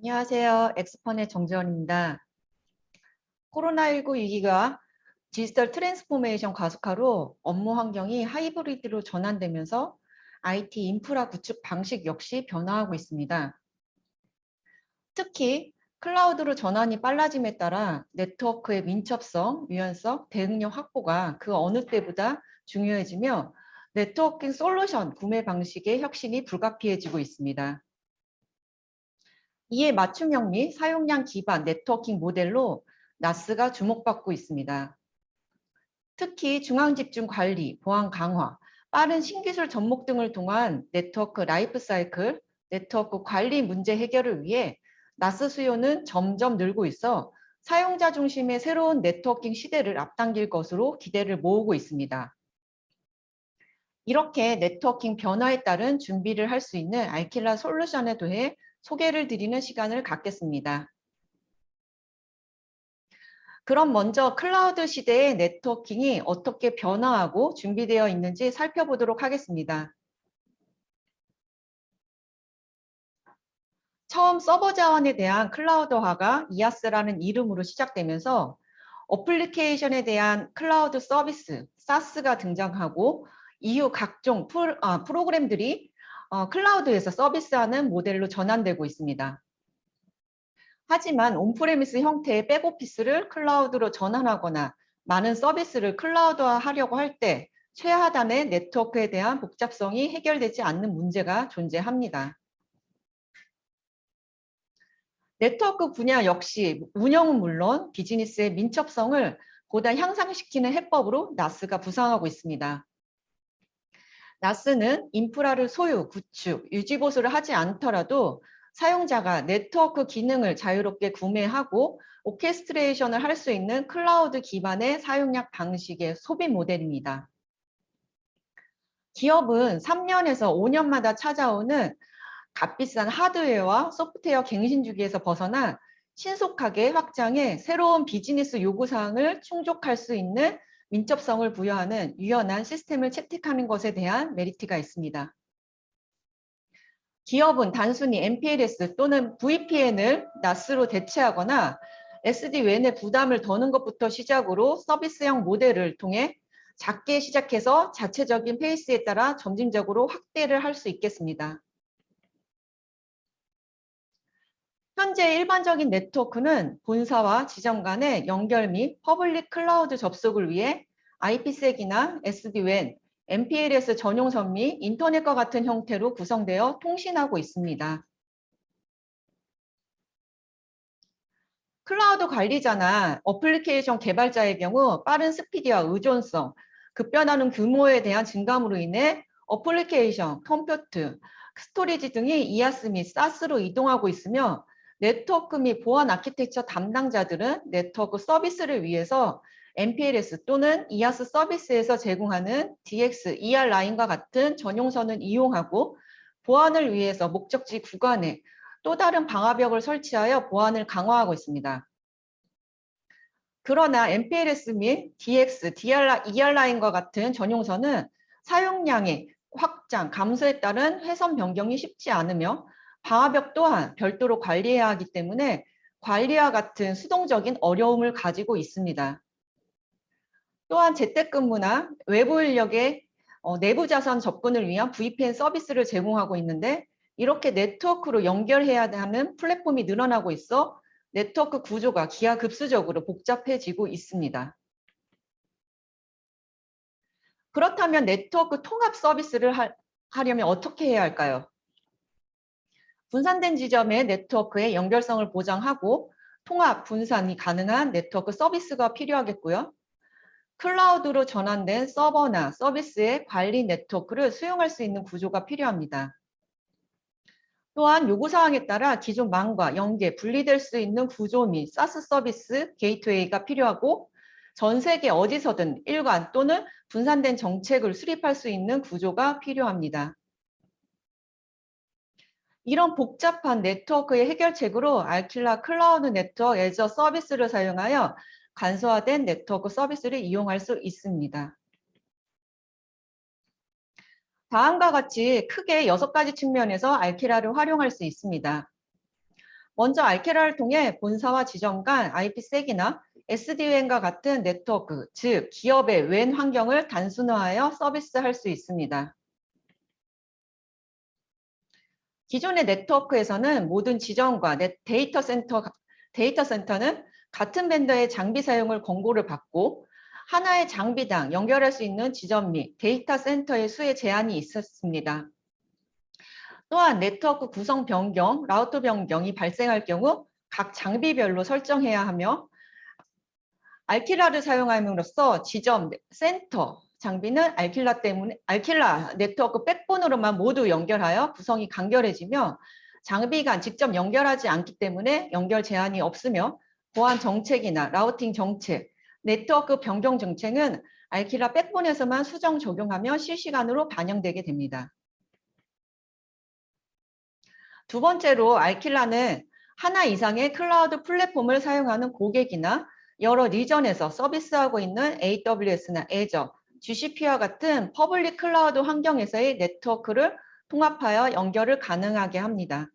안녕하세요. 엑스펀의 정재원입니다. 코로나19 위기가 디지털 트랜스포메이션 가속화로 업무 환경이 하이브리드로 전환되면서 IT 인프라 구축 방식 역시 변화하고 있습니다. 특히 클라우드로 전환이 빨라짐에 따라 네트워크의 민첩성, 유연성, 대응력 확보가 그 어느 때보다 중요해지며 네트워킹 솔루션 구매 방식의 혁신이 불가피해지고 있습니다. 이에 맞춤형 및 사용량 기반 네트워킹 모델로 나스가 주목받고 있습니다. 특히 중앙집중 관리, 보안 강화, 빠른 신기술 접목 등을 통한 네트워크 라이프 사이클, 네트워크 관리 문제 해결을 위해 나스 수요는 점점 늘고 있어 사용자 중심의 새로운 네트워킹 시대를 앞당길 것으로 기대를 모으고 있습니다. 이렇게 네트워킹 변화에 따른 준비를 할 수 있는 알킬라 솔루션에 대해 소개를 드리는 시간을 갖겠습니다. 그럼 먼저 클라우드 시대의 네트워킹이 어떻게 변화하고 준비되어 있는지 살펴보도록 하겠습니다. 처음 서버 자원에 대한 클라우드화가 이아스라는 이름으로 시작되면서 어플리케이션에 대한 클라우드 서비스, 사스가 등장하고 이후 각종 프로그램들이 클라우드에서 서비스하는 모델로 전환되고 있습니다. 하지만 온프레미스 형태의 백오피스를 클라우드로 전환하거나 많은 서비스를 클라우드화 하려고 할 때 최하단의 네트워크에 대한 복잡성이 해결되지 않는 문제가 존재합니다. 네트워크 분야 역시 운영은 물론 비즈니스의 민첩성을 보다 향상시키는 해법으로 나스가 부상하고 있습니다. 나스는 인프라를 소유, 구축, 유지 보수를 하지 않더라도 사용자가 네트워크 기능을 자유롭게 구매하고 오케스트레이션을 할 수 있는 클라우드 기반의 사용량 방식의 소비 모델입니다. 기업은 3년에서 5년마다 찾아오는 값비싼 하드웨어와 소프트웨어 갱신 주기에서 벗어나 신속하게 확장해 새로운 비즈니스 요구사항을 충족할 수 있는 민첩성을 부여하는 유연한 시스템을 채택하는 것에 대한 메리트가 있습니다. 기업은 단순히 MPLS 또는 VPN을 나스로 대체하거나 SD-WAN의 부담을 더는 것부터 시작으로 서비스형 모델을 통해 작게 시작해서 자체적인 페이스에 따라 점진적으로 확대를 할 수 있겠습니다. 현재 일반적인 네트워크는 본사와 지점 간의 연결 및 퍼블릭 클라우드 접속을 위해 IPsek이나 SD-WAN, MPLS 전용선 및 인터넷과 같은 형태로 구성되어 통신하고 있습니다. 클라우드 관리자나 어플리케이션 개발자의 경우 빠른 스피드와 의존성, 급변하는 규모에 대한 증감으로 인해 어플리케이션, 컴퓨트, 스토리지 등이 이아스 및 사스로 이동하고 있으며 네트워크 및 보안 아키텍처 담당자들은 네트워크 서비스를 위해서 MPLS 또는 이아스 서비스에서 제공하는 DX, ER 라인과 같은 전용선을 이용하고 보안을 위해서 목적지 구간에 또 다른 방화벽을 설치하여 보안을 강화하고 있습니다. 그러나 MPLS 및 DX, ER 라인과 같은 전용선은 사용량의 확장, 감소에 따른 회선 변경이 쉽지 않으며 방화벽 또한 별도로 관리해야 하기 때문에 관리와 같은 수동적인 어려움을 가지고 있습니다. 또한 재택근무나 외부 인력의 내부 자산 접근을 위한 VPN 서비스를 제공하고 있는데 이렇게 네트워크로 연결해야 하는 플랫폼이 늘어나고 있어 네트워크 구조가 기하급수적으로 복잡해지고 있습니다. 그렇다면 네트워크 통합 서비스를 하려면 어떻게 해야 할까요? 분산된 지점의 네트워크의 연결성을 보장하고 통합, 분산이 가능한 네트워크 서비스가 필요하겠고요. 클라우드로 전환된 서버나 서비스의 관리 네트워크를 수용할 수 있는 구조가 필요합니다. 또한 요구사항에 따라 기존 망과 연계, 분리될 수 있는 구조 및 사스 서비스 게이트웨이가 필요하고 전 세계 어디서든 일관 또는 분산된 정책을 수립할 수 있는 구조가 필요합니다. 이런 복잡한 네트워크의 해결책으로 알킬라 클라우드 네트워크 애저 서비스를 사용하여 간소화된 네트워크 서비스를 이용할 수 있습니다. 다음과 같이 크게 6가지 측면에서 알키라를 활용할 수 있습니다. 먼저 알케라를 통해 본사와 지점 간 IP색이나 SD-WAN과 같은 네트워크, 즉 기업의 WAN 환경을 단순화하여 서비스할 수 있습니다. 기존의 네트워크에서는 모든 지점과 데이터 센터는 같은 벤더의 장비 사용을 권고를 받고 하나의 장비당 연결할 수 있는 지점 및 데이터 센터의 수에 제한이 있었습니다. 또한 네트워크 구성 변경, 라우터 변경이 발생할 경우 각 장비별로 설정해야 하며 알킬라를 사용함으로써 지점, 센터 장비는 알킬라 네트워크 백본으로만 모두 연결하여 구성이 간결해지며 장비 간 직접 연결하지 않기 때문에 연결 제한이 없으며 보안 정책이나 라우팅 정책, 네트워크 변경 정책은 알킬라 백본에서만 수정 적용하며 실시간으로 반영되게 됩니다. 두 번째로 알킬라는 하나 이상의 클라우드 플랫폼을 사용하는 고객이나 여러 리전에서 서비스하고 있는 AWS나 Azure, GCP와 같은 퍼블릭 클라우드 환경에서의 네트워크를 통합하여 연결을 가능하게 합니다.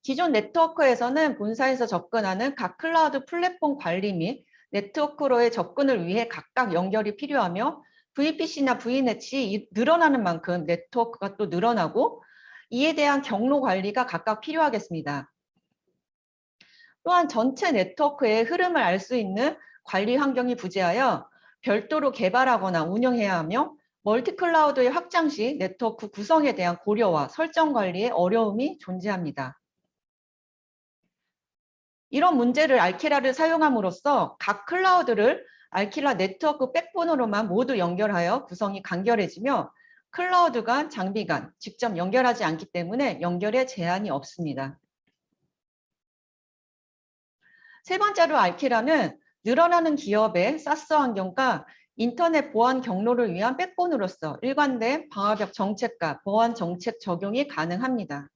기존 네트워크에서는 본사에서 접근하는 각 클라우드 플랫폼 관리 및 네트워크로의 접근을 위해 각각 연결이 필요하며 VPC나 VNet이 늘어나는 만큼 네트워크가 또 늘어나고 이에 대한 경로 관리가 각각 필요하겠습니다. 또한 전체 네트워크의 흐름을 알 수 있는 관리 환경이 부재하여 별도로 개발하거나 운영해야 하며 멀티클라우드의 확장 시 네트워크 구성에 대한 고려와 설정 관리에 어려움이 존재합니다. 이런 문제를 알키라를 사용함으로써 각 클라우드를 알키라 네트워크 백본으로만 모두 연결하여 구성이 간결해지며 클라우드 간, 장비 간 직접 연결하지 않기 때문에 연결에 제한이 없습니다. 세 번째로 알키라는 늘어나는 기업의 사스 환경과 인터넷 보안 경로를 위한 백본으로서 일관된 방화벽 정책과 보안 정책 적용이 가능합니다.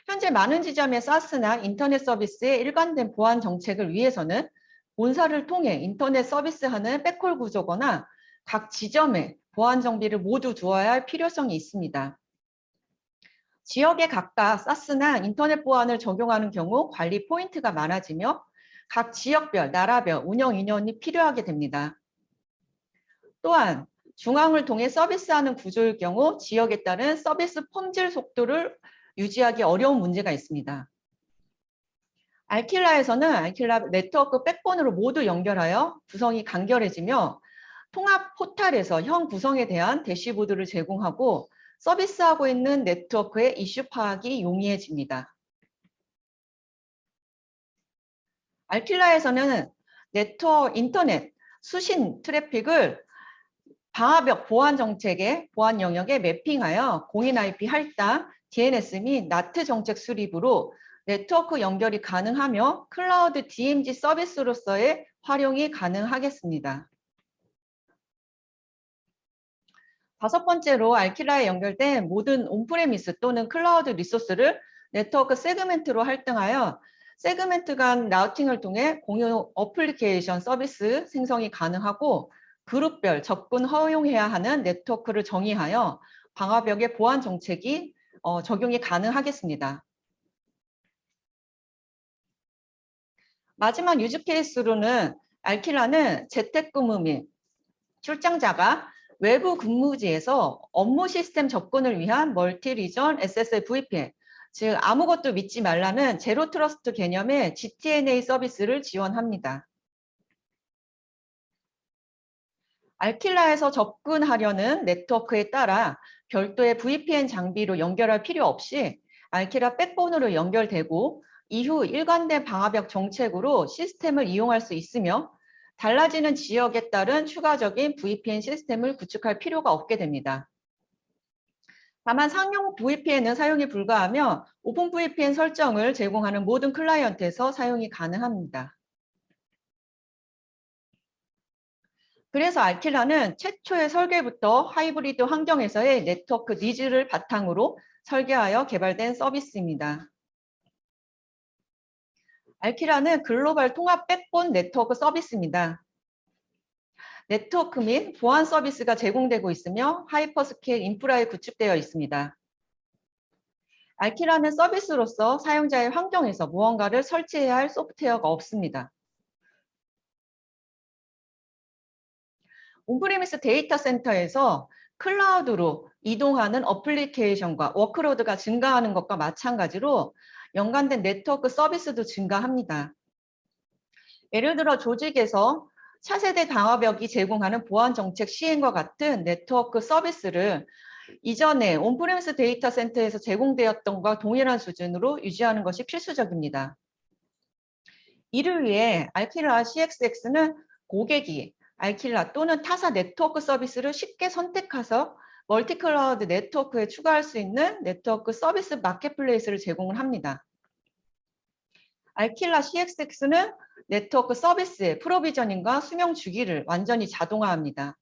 현재 많은 지점의 사스나 인터넷 서비스의 일관된 보안 정책을 위해서는 본사를 통해 인터넷 서비스하는 백홀 구조거나 각 지점에 보안 정비를 모두 두어야 할 필요성이 있습니다. 지역에 각각 사스나 인터넷 보안을 적용하는 경우 관리 포인트가 많아지며 각 지역별, 나라별 운영 인원이 필요하게 됩니다. 또한 중앙을 통해 서비스하는 구조일 경우 지역에 따른 서비스 품질 속도를 유지하기 어려운 문제가 있습니다. 알킬라에서는 알킬라 네트워크 백본으로 모두 연결하여 구성이 간결해지며 통합 포탈에서 현 구성에 대한 대시보드를 제공하고 서비스하고 있는 네트워크의 이슈 파악이 용이해집니다. 알킬라에서는 인터넷 수신 트래픽을 방화벽 보안 정책의 보안 영역에 매핑하여 공인 IP 할당, DNS 및 NAT 정책 수립으로 네트워크 연결이 가능하며 클라우드 DMZ 서비스로서의 활용이 가능하겠습니다. 다섯 번째로 알킬라에 연결된 모든 온프레미스 또는 클라우드 리소스를 네트워크 세그멘트로 할당하여 세그멘트 간 라우팅을 통해 공유 어플리케이션 서비스 생성이 가능하고 그룹별 접근 허용해야 하는 네트워크를 정의하여 방화벽의 보안 정책이 적용이 가능하겠습니다. 마지막 유즈 케이스로는 알킬라는 재택근무 및 출장자가 외부 근무지에서 업무 시스템 접근을 위한 멀티 리전 SSL VPN, 즉 아무것도 믿지 말라는 제로 트러스트 개념의 GTNA 서비스를 지원합니다. 알킬라에서 접근하려는 네트워크에 따라 별도의 VPN 장비로 연결할 필요 없이 알킬라 백본으로 연결되고 이후 일관된 방화벽 정책으로 시스템을 이용할 수 있으며 달라지는 지역에 따른 추가적인 VPN 시스템을 구축할 필요가 없게 됩니다. 다만 상용 VPN은 사용이 불가하며 오픈 VPN 설정을 제공하는 모든 클라이언트에서 사용이 가능합니다. 그래서 알킬라는 최초의 설계부터 하이브리드 환경에서의 네트워크 니즈를 바탕으로 설계하여 개발된 서비스입니다. 알킬라는 글로벌 통합 백본 네트워크 서비스입니다. 네트워크 및 보안 서비스가 제공되고 있으며 하이퍼스케일 인프라에 구축되어 있습니다. 알키라는 서비스로서 사용자의 환경에서 무언가를 설치해야 할 소프트웨어가 없습니다. 온프리미스 데이터 센터에서 클라우드로 이동하는 어플리케이션과 워크로드가 증가하는 것과 마찬가지로 연관된 네트워크 서비스도 증가합니다. 예를 들어 조직에서 차세대 방화벽이 제공하는 보안 정책 시행과 같은 네트워크 서비스를 이전에 온프리미스 데이터 센터에서 제공되었던 것과 동일한 수준으로 유지하는 것이 필수적입니다. 이를 위해 알킬라 CXX는 고객이 알킬라 또는 타사 네트워크 서비스를 쉽게 선택해서 멀티클라우드 네트워크에 추가할 수 있는 네트워크 서비스 마켓플레이스를 제공을 합니다. 알킬라 CXX는 네트워크 서비스의 프로비저닝과 수명 주기를 완전히 자동화합니다.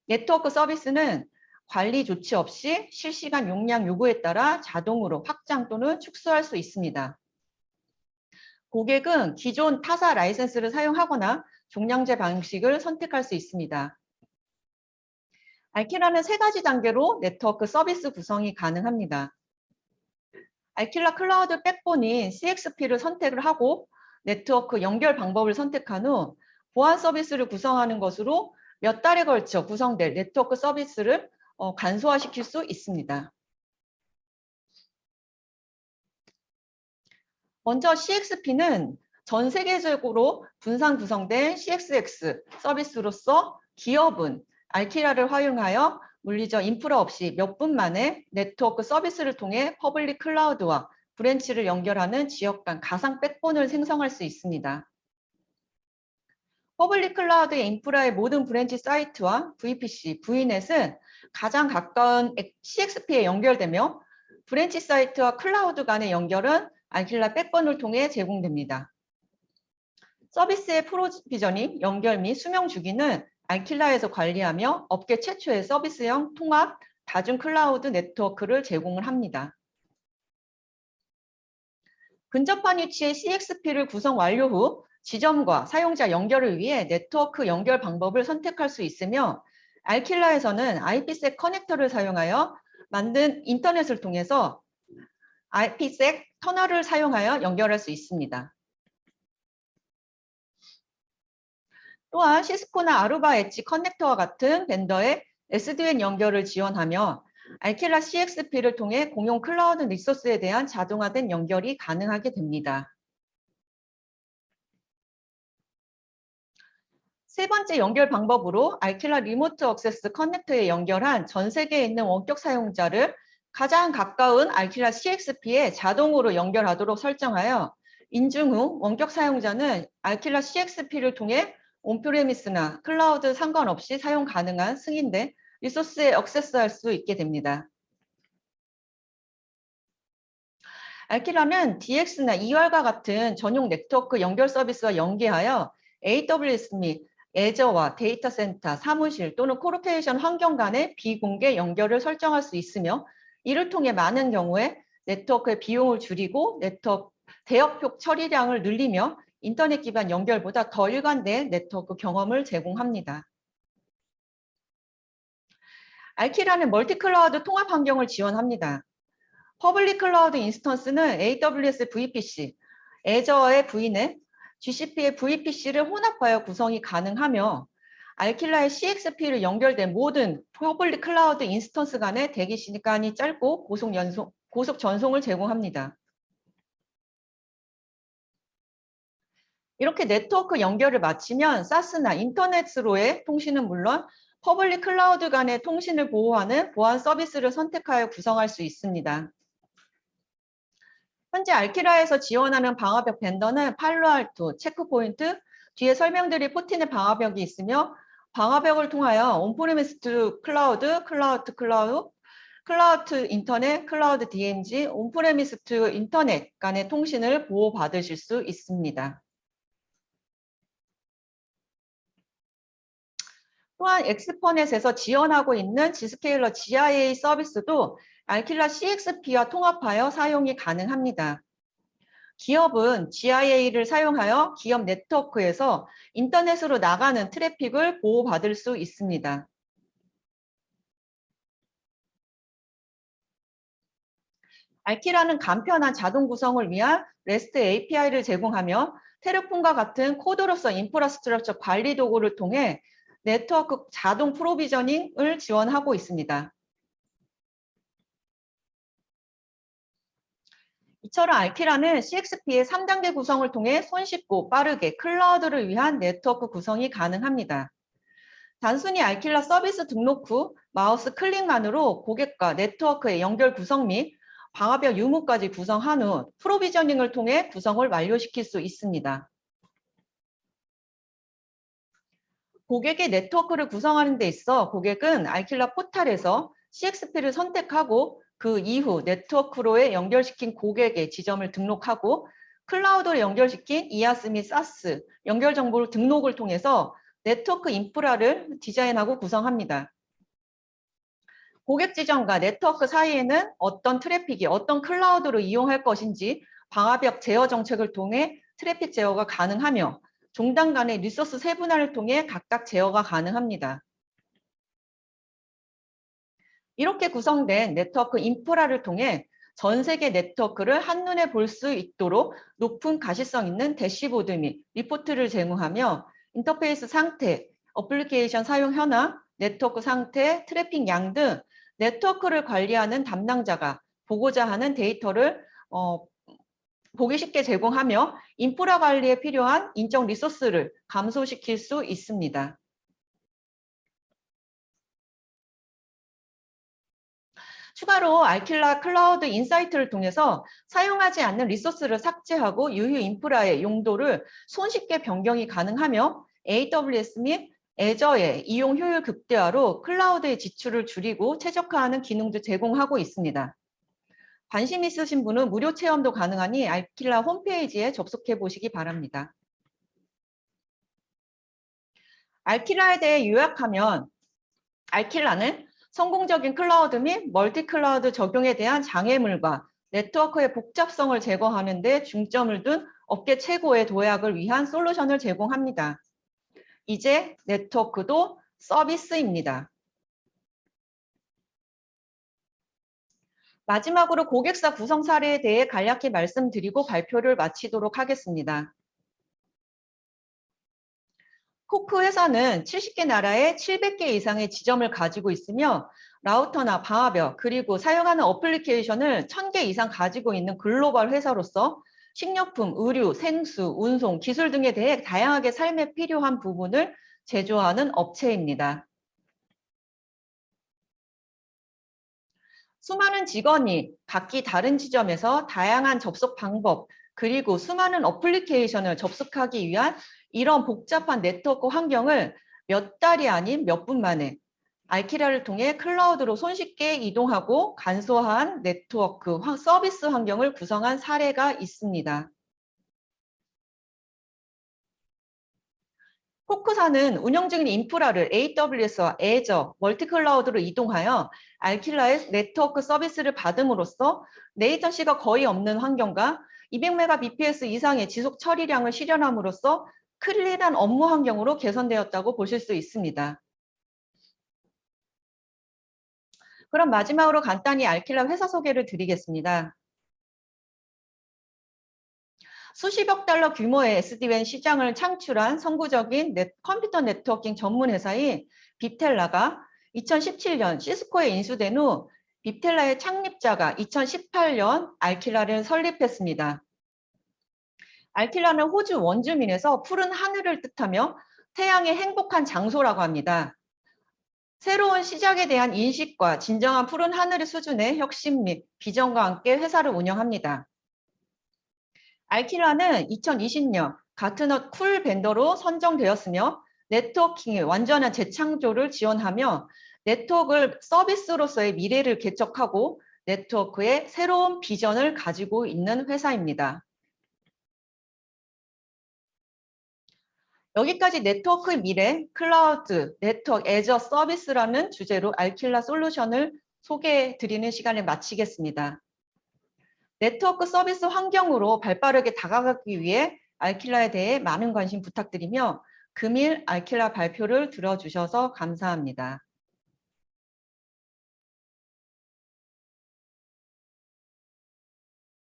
네트워크 서비스는 관리 조치 없이 실시간 용량 요구에 따라 자동으로 확장 또는 축소할 수 있습니다. 고객은 기존 타사 라이센스를 사용하거나 종량제 방식을 선택할 수 있습니다. 알킬라는 3가지 단계로 네트워크 서비스 구성이 가능합니다. 알킬라 클라우드 백본인 CXP를 선택을 하고 네트워크 연결 방법을 선택한 후 보안 서비스를 구성하는 것으로 몇 달에 걸쳐 구성될 네트워크 서비스를 간소화시킬 수 있습니다. 먼저 CXP는 전 세계적으로 분산 구성된 CXX 서비스로서 기업은 알키라를 활용하여 물리적 인프라 없이 몇 분 만에 네트워크 서비스를 통해 퍼블릭 클라우드와 브랜치를 연결하는 지역 간 가상 백본을 생성할 수 있습니다. 퍼블릭 클라우드의 인프라의 모든 브랜치 사이트와 VPC, VNet은 가장 가까운 CXP에 연결되며 브랜치 사이트와 클라우드 간의 연결은 알킬라 백본을 통해 제공됩니다. 서비스의 프로비저닝, 연결 및 수명 주기는 알킬라에서 관리하며 업계 최초의 서비스형 통합 다중 클라우드 네트워크를 제공을 합니다. 근접한 위치의 CXP를 구성 완료 후 지점과 사용자 연결을 위해 네트워크 연결 방법을 선택할 수 있으며 알킬라에서는 IPsec 커넥터를 사용하여 만든 인터넷을 통해서 IPsec 터널을 사용하여 연결할 수 있습니다. 또한 시스코나 아루바 엣지 커넥터와 같은 벤더의 SDN 연결을 지원하며 알킬라 CXP를 통해 공용 클라우드 리소스에 대한 자동화된 연결이 가능하게 됩니다. 세 번째 연결 방법으로 알킬라 리모트 액세스 커넥터에 연결한 전 세계에 있는 원격 사용자를 가장 가까운 알킬라 CXP에 자동으로 연결하도록 설정하여 인증 후 원격 사용자는 알킬라 CXP를 통해 온프레미스나 클라우드 상관없이 사용 가능한 승인된 리소스에 액세스할 수 있게 됩니다. 알킬라는 DX나 ER과 같은 전용 네트워크 연결 서비스와 연계하여 AWS 및 애저와 데이터 센터, 사무실 또는 코르포레이션 환경 간의 비공개 연결을 설정할 수 있으며 이를 통해 많은 경우에 네트워크의 비용을 줄이고 네트워크 대역폭 처리량을 늘리며 인터넷 기반 연결보다 더 일관된 네트워크 경험을 제공합니다. 알키라는 멀티클라우드 통합 환경을 지원합니다. 퍼블릭 클라우드 인스턴스는 AWS VPC, 애저의 VNet, GCP의 VPC를 혼합하여 구성이 가능하며 알킬라의 CXP를 연결된 모든 퍼블릭 클라우드 인스턴스 간의 대기 시간이 짧고 고속 전송을 제공합니다. 이렇게 네트워크 연결을 마치면 사스나 인터넷으로의 통신은 물론 퍼블릭 클라우드 간의 통신을 보호하는 보안 서비스를 선택하여 구성할 수 있습니다. 현재 알키라에서 지원하는 방화벽 벤더는 팔로알토, 체크포인트, 뒤에 설명드릴 포티넷 방화벽이 있으며 방화벽을 통하여 온프리미스 투 클라우드, 클라우드 클라우드, 클라우드 인터넷, 클라우드 DMZ, 온프리미스 투 인터넷 간의 통신을 보호받으실 수 있습니다. 또한 엑스퍼넷에서 지원하고 있는 G스케일러 GIA 서비스도 알킬라 CXP와 통합하여 사용이 가능합니다. 기업은 GIA를 사용하여 기업 네트워크에서 인터넷으로 나가는 트래픽을 보호받을 수 있습니다. 알키라는 간편한 자동 구성을 위한 REST API를 제공하며 테르폼과 같은 코드로서 인프라스트럭처 관리 도구를 통해 네트워크 자동 프로비저닝을 지원하고 있습니다. 이처럼 알키라는 CXP의 3단계 구성을 통해 손쉽고 빠르게 클라우드를 위한 네트워크 구성이 가능합니다. 단순히 알킬라 서비스 등록 후 마우스 클릭만으로 고객과 네트워크의 연결 구성 및 방화벽 유무까지 구성한 후 프로비저닝을 통해 구성을 완료시킬 수 있습니다. 고객의 네트워크를 구성하는 데 있어 고객은 알킬라 포탈에서 CXP를 선택하고 그 이후 네트워크로에 연결시킨 고객의 지점을 등록하고 클라우드로 연결시킨 이아스 및 사스 연결 정보를 등록을 통해서 네트워크 인프라를 디자인하고 구성합니다. 고객 지점과 네트워크 사이에는 어떤 트래픽이 어떤 클라우드로 이용할 것인지 방화벽 제어 정책을 통해 트래픽 제어가 가능하며 종단 간의 리소스 세분화를 통해 각각 제어가 가능합니다. 이렇게 구성된 네트워크 인프라를 통해 전 세계 네트워크를 한눈에 볼 수 있도록 높은 가시성 있는 대시보드 및 리포트를 제공하며 인터페이스 상태, 어플리케이션 사용 현황, 네트워크 상태, 트래픽 양 등 네트워크를 관리하는 담당자가 보고자 하는 데이터를 보기 쉽게 제공하며 인프라 관리에 필요한 인적 리소스를 감소시킬 수 있습니다. 추가로 알킬라 클라우드 인사이트를 통해서 사용하지 않는 리소스를 삭제하고 유휴 인프라의 용도를 손쉽게 변경이 가능하며 AWS 및 애저의 이용 효율 극대화로 클라우드의 지출을 줄이고 최적화하는 기능도 제공하고 있습니다. 관심 있으신 분은 무료 체험도 가능하니 알킬라 홈페이지에 접속해 보시기 바랍니다. 알킬라에 대해 요약하면 알킬라는 성공적인 클라우드 및 멀티 클라우드 적용에 대한 장애물과 네트워크의 복잡성을 제거하는 데 중점을 둔 업계 최고의 도약을 위한 솔루션을 제공합니다. 이제 네트워크도 서비스입니다. 마지막으로 고객사 구성 사례에 대해 간략히 말씀드리고 발표를 마치도록 하겠습니다. 코크 회사는 70개 나라에 700개 이상의 지점을 가지고 있으며 라우터나 방화벽 그리고 사용하는 어플리케이션을 1000개 이상 가지고 있는 글로벌 회사로서 식료품, 의류, 생수, 운송, 기술 등에 대해 다양하게 삶에 필요한 부분을 제조하는 업체입니다. 수많은 직원이 각기 다른 지점에서 다양한 접속 방법 그리고 수많은 어플리케이션을 접속하기 위한 이런 복잡한 네트워크 환경을 몇 달이 아닌 몇 분 만에 알키라를 통해 클라우드로 손쉽게 이동하고 간소한 네트워크 서비스 환경을 구성한 사례가 있습니다. 코크사는 운영 중인 인프라를 AWS와 애저, 멀티클라우드로 이동하여 알킬라의 네트워크 서비스를 받음으로써 레이턴시가 거의 없는 환경과 200Mbps 이상의 지속 처리량을 실현함으로써 클린한 업무 환경으로 개선되었다고 보실 수 있습니다. 그럼 마지막으로 간단히 알킬라 회사 소개를 드리겠습니다. 수십억 달러 규모의 SD-WAN 시장을 창출한 선구적인 컴퓨터 네트워킹 전문 회사인 빕텔라가 2017년 시스코에 인수된 후 빕텔라의 창립자가 2018년 알킬라를 설립했습니다. 알킬라는 호주 원주민에서 푸른 하늘을 뜻하며 태양의 행복한 장소라고 합니다. 새로운 시작에 대한 인식과 진정한 푸른 하늘의 수준의 혁신 및 비전과 함께 회사를 운영합니다. 알킬라는 2020년 가트너 쿨 벤더로 선정되었으며 네트워킹의 완전한 재창조를 지원하며 네트워크 서비스로서의 미래를 개척하고 네트워크의 새로운 비전을 가지고 있는 회사입니다. 여기까지 네트워크의 미래, 클라우드, 네트워크, 애저 서비스라는 주제로 알킬라 솔루션을 소개해 드리는 시간을 마치겠습니다. 네트워크 서비스 환경으로 발빠르게 다가가기 위해 알킬라에 대해 많은 관심 부탁드리며 금일 알킬라 발표를 들어주셔서 감사합니다.